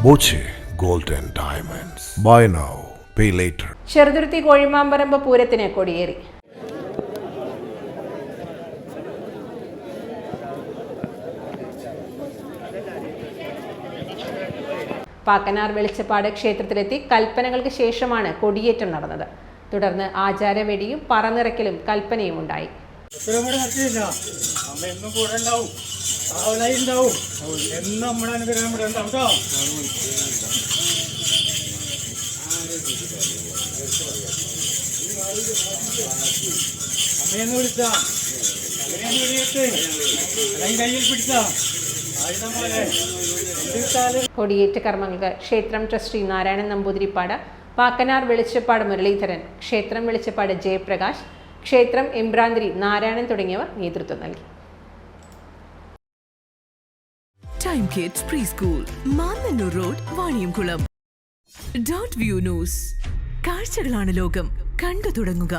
Boche gold and diamonds. Buy now, pay later. Cheruthuruthy Kozhimamparambu പൂരത്തിന് കൊടിയേറി. പാക്കനാർ വെളിച്ചപ്പാട് ക്ഷേത്രത്തിലെത്തി കൽപ്പനകൾക്ക് ശേഷമാണ് കൊടിയേറ്റം നടന്നത്. തുടർന്ന് ആചാരവെടിയും പറനിറക്കലും കൽപ്പനയും ഉണ്ടായി. കൊടിയേറ്റ കർമ്മങ്ങൾക്ക് ക്ഷേത്രം ട്രസ്റ്റി നാരായണൻ നമ്പൂതിരിപ്പാട്, പാക്കനാർ വെളിച്ചപ്പാട് മുരളീധരൻ, ക്ഷേത്രം വെളിച്ചപ്പാട് ജയപ്രകാശ്, ക്ഷേത്രം എംബ്രാന്തിരി നാരായണൻ തുടങ്ങിയവർ നേതൃത്വം നൽകി. Time kids pre school, Mannannur road, Vaniyamkulam. .View news. കാഴ്ചകളാണ് ലോകം, കണ്ടു തുടങ്ങുക.